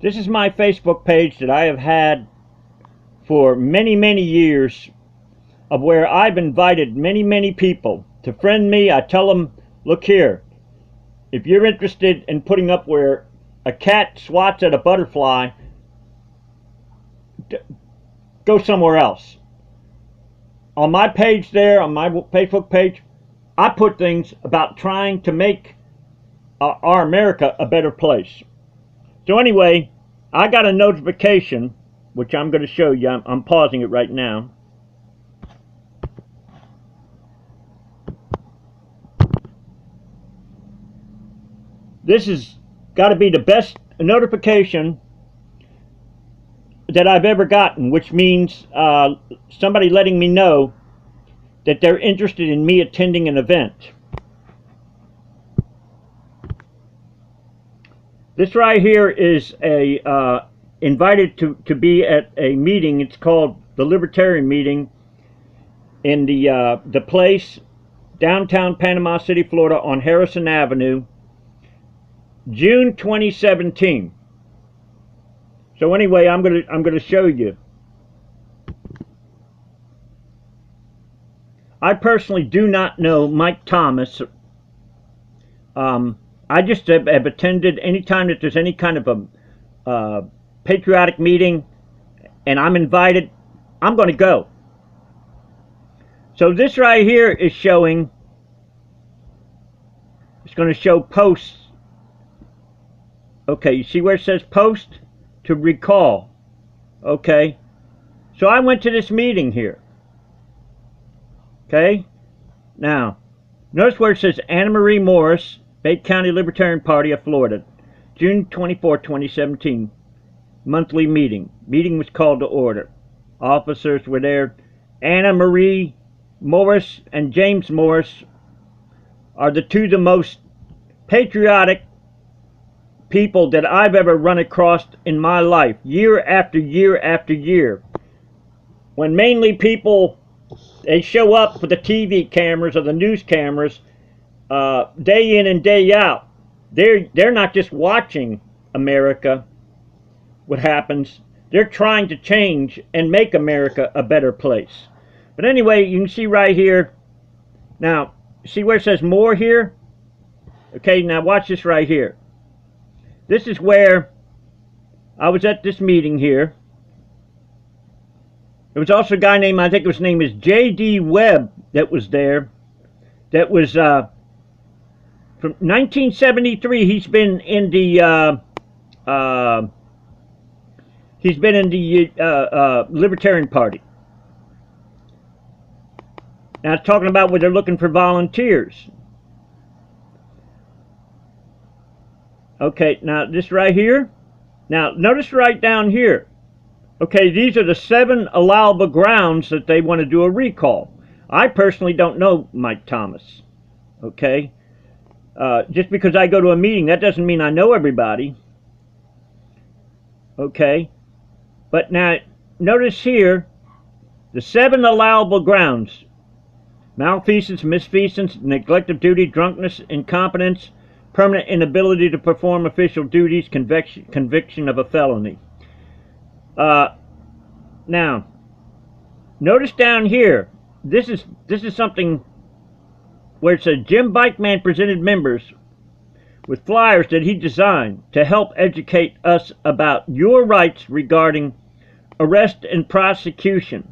This is my Facebook page that I have had for many, many years, of where I've invited many, many people to friend me. I tell them, look here, if you're interested in putting up where a cat swats at a butterfly, go somewhere else. On my page there, on my Facebook page, I put things about trying to make our America a better place. So anyway, I got a notification, which I'm going to show you. I'm pausing it right now. This has got to be the best notification that I've ever gotten, which means somebody letting me know that they're interested in me attending an event. This right here is a invited to be at a meeting. It's called the Libertarian Meeting in the place downtown Panama City, Florida, on Harrison Avenue, June 2017. So anyway, I'm gonna show you. I personally do not know Mike Thomas. I just have attended any time that there's any kind of a patriotic meeting and I'm invited, I'm going to go. So this right here is showing, it's going to show posts. Okay, you see where it says post? To recall. Okay, so I went to this meeting here. Okay, now notice where it says Anna Marie Morris, Bate County Libertarian Party of Florida, June 24, 2017, monthly meeting. Meeting was called to order. Officers were there. Anna Marie Morris and James Morris are the most patriotic people that I've ever run across in my life, year after year after year. When mainly people, they show up for the TV cameras or the news cameras, day in and day out. They're not just watching America, what happens. They're trying to change and make America a better place. But anyway, you can see right here. Now, see where it says more here? Okay, now watch this right here. This is where I was at this meeting here. There was also a guy named, I think his name is J.D. Webb, that was there. That was from 1973. He's been in the Libertarian Party. Now it's talking about where they're looking for volunteers. Okay, now this right here. Now notice right down here. Okay, these are the 7 allowable grounds that they want to do a recall. I personally don't know Mike Thomas. Okay, just because I go to a meeting, that doesn't mean I know everybody. Okay, but now notice here the 7 allowable grounds: malfeasance, misfeasance, neglect of duty, drunkenness, incompetence, permanent inability to perform official duties, conviction of a felony. Now, notice down here, this is something where it says Jimbikeman presented members with flyers that he designed to help educate us about your rights regarding arrest and prosecution.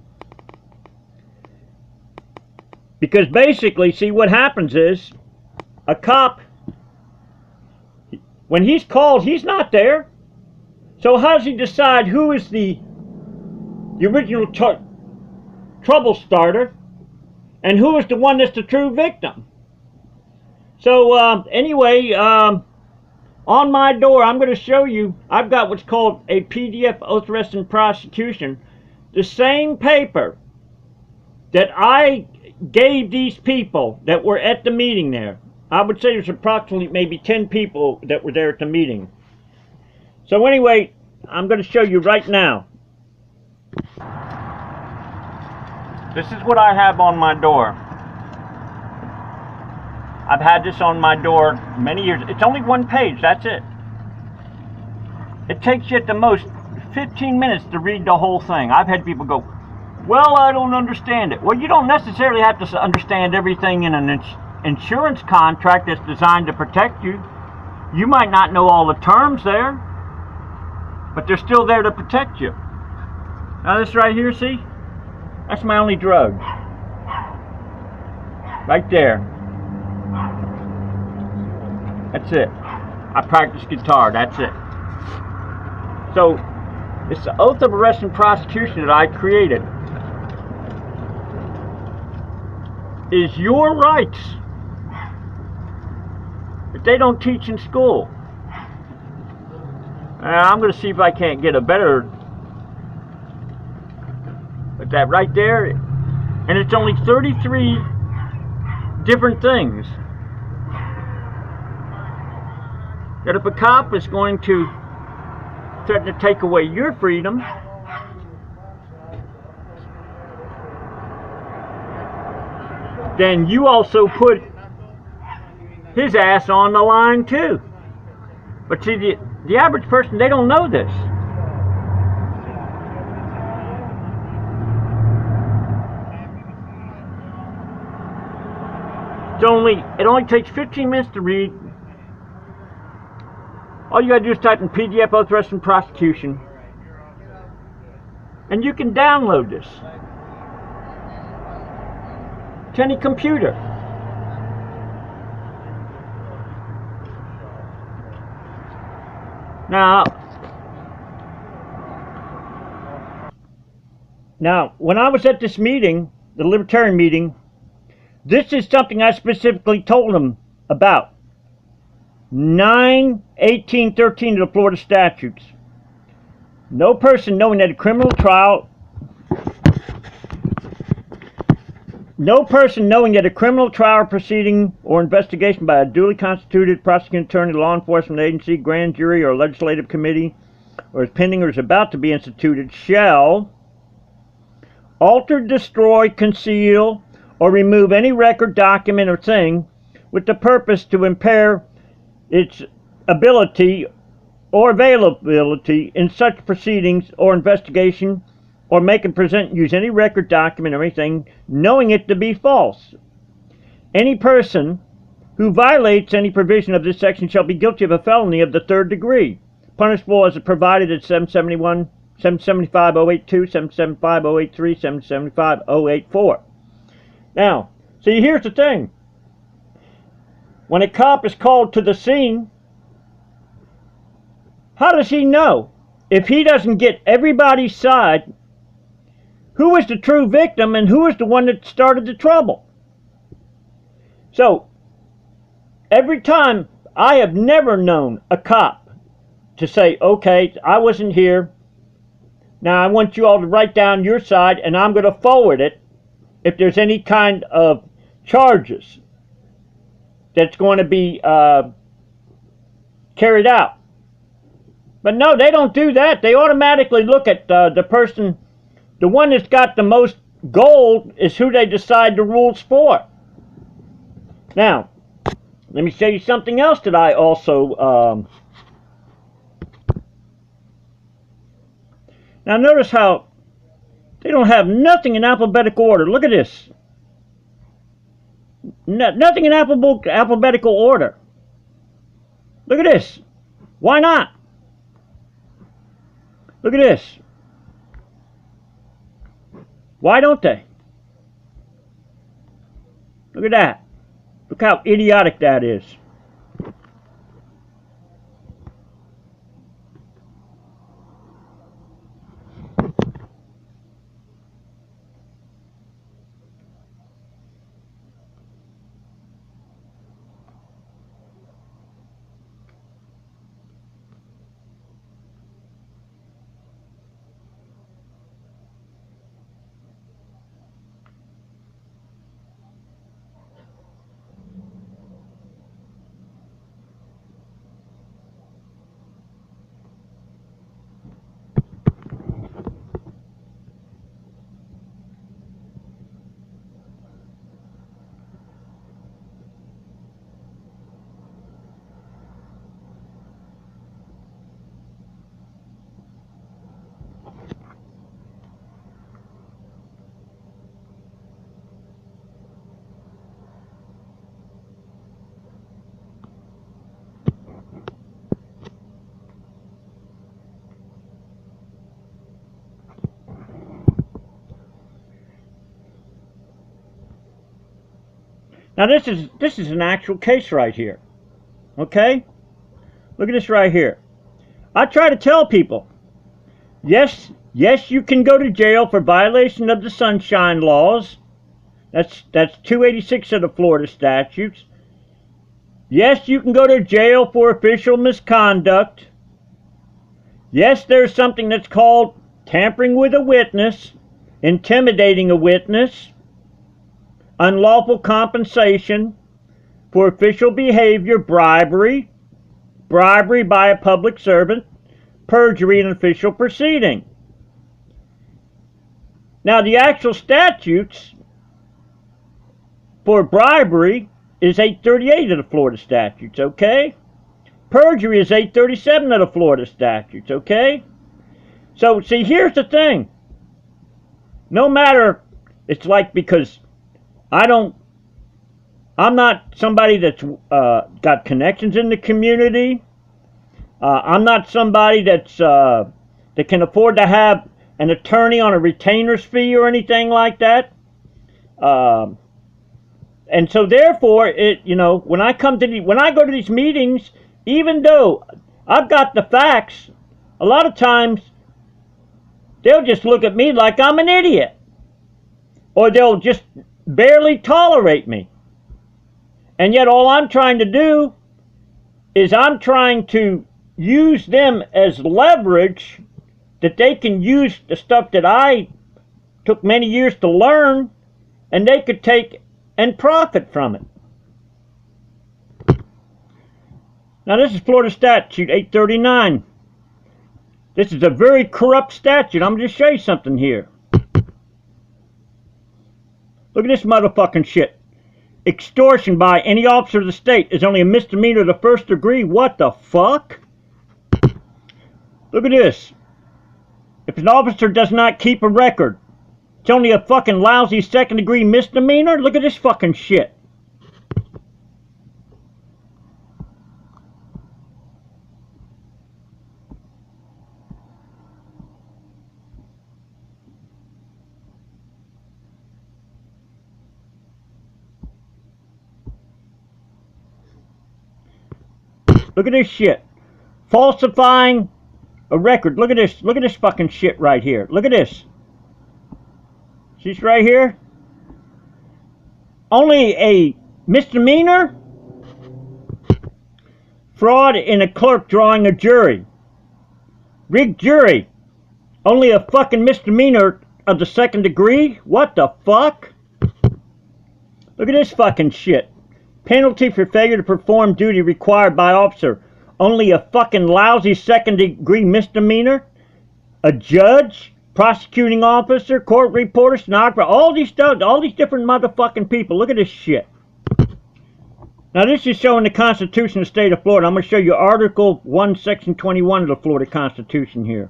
Because basically, see, what happens is a cop, when he's called, he's not there. So how does he decide who is the original trouble starter and who is the one that's the true victim? So anyway, on my door, I'm going to show you, I've got what's called a PDF oath, arrest, and prosecution. The same paper that I gave these people that were at the meeting there. I would say there's approximately maybe 10 people that were there at the meeting. So anyway, I'm going to show you right now. This is what I have on my door. I've had this on my door many years. It's only one page, that's it. it takes you at the most 15 minutes to read the whole thing. I've had people go, well, I don't understand it. Well, you don't necessarily have to understand everything in an insurance contract that's designed to protect you. You might not know all the terms there, but they're still there to protect you. Now this right here, see? That's my only drug. Right there. That's it. I practice guitar, that's it. So, it's the oath of arrest and prosecution that I created. Is your rights that they don't teach in school. I'm going to see if I can't get a better, but that right there, and it's only 33 different things. That if a cop is going to threaten to take away your freedom, then you also put his ass on the line too. But see, the average person, they don't know this. It only takes 15 minutes to read. All you gotta do is type in PDF oath, arrest, and prosecution, and you can download this to any computer. Now, when I was at this meeting, the Libertarian meeting, this is something I specifically told them about. 9:18:13 of the Florida statutes. No person knowing that a criminal trial proceeding or investigation by a duly constituted prosecuting attorney, law enforcement agency, grand jury, or legislative committee, or is pending or is about to be instituted, shall alter, destroy, conceal, or remove any record, document, or thing with the purpose to impair its ability or availability in such proceedings or investigation, or make and present, use any record, document, or anything, knowing it to be false. Any person who violates any provision of this section shall be guilty of a felony of the 3rd degree, punishable as provided at 771, 775-082, 775-083, 775-084. Now, see, here's the thing. When a cop is called to the scene, how does he know, if he doesn't get everybody's side, who is the true victim and who is the one that started the trouble? So, every time, I have never known a cop to say, okay, I wasn't here, now I want you all to write down your side and I'm going to forward it if there's any kind of charges that's going to be carried out. But no, they don't do that. They automatically look at the person, the one that's got the most gold is who they decide the rules for. Now, let me show you something else that I also... Now notice how they don't have nothing in alphabetical order. Look at this. Nothing in alphabetical order. Look at this. Why not? Look at this. Why don't they? Look at that. Look how idiotic that is. Now this is an actual case right here. Okay? Look at this right here. I try to tell people, yes, you can go to jail for violation of the sunshine laws. That's 286 of the Florida statutes. Yes, you can go to jail for official misconduct. Yes, there's something that's called tampering with a witness, intimidating a witness, unlawful compensation for official behavior, bribery by a public servant, perjury in an official proceeding. Now, the actual statutes for bribery is 838 of the Florida statutes, okay? Perjury is 837 of the Florida statutes, okay? So, see, here's the thing. No matter, it's like, because I'm not somebody that's got connections in the community. I'm not somebody that's that can afford to have an attorney on a retainer's fee or anything like that. And so therefore, when I go to these meetings, even though I've got the facts, a lot of times they'll just look at me like I'm an idiot, or they'll just barely tolerate me. And yet all I'm trying to do is I'm trying to use them as leverage that they can use the stuff that I took many years to learn, and they could take and profit from it. Now this is Florida Statute 839. This is a very corrupt statute. I'm going to show you something here. Look at this motherfucking shit. Extortion by any officer of the state is only a misdemeanor of the first degree. What the fuck? Look at this. If an officer does not keep a record, it's only a fucking lousy second degree misdemeanor. Look at this fucking shit. Look at this shit. Falsifying a record. Look at this. Look at this fucking shit right here. Look at this. See this right here? Only a misdemeanor? Fraud in a clerk drawing a jury. Rigged jury. Only a fucking misdemeanor of the second degree? What the fuck? Look at this fucking shit. Penalty for failure to perform duty required by officer. Only a fucking lousy second degree misdemeanor. A judge, prosecuting officer, court reporter, stenographer, all these different motherfucking people. Look at this shit. Now this is showing the Constitution of the state of Florida. I'm going to show you Article 1, Section 21 of the Florida Constitution here.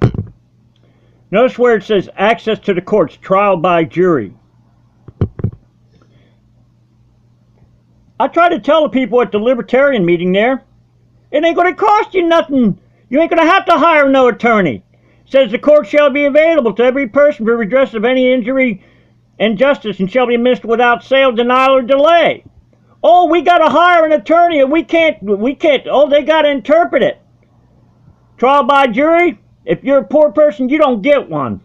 Notice where it says access to the courts, trial by jury. I try to tell the people at the Libertarian meeting there, it ain't going to cost you nothing. You ain't going to have to hire no attorney. It says the court shall be available to every person for redress of any injury and justice, and shall be administered without sale, denial, or delay. Oh, we got to hire an attorney, and we can't, oh, they got to interpret it. Trial by jury, if you're a poor person, you don't get one.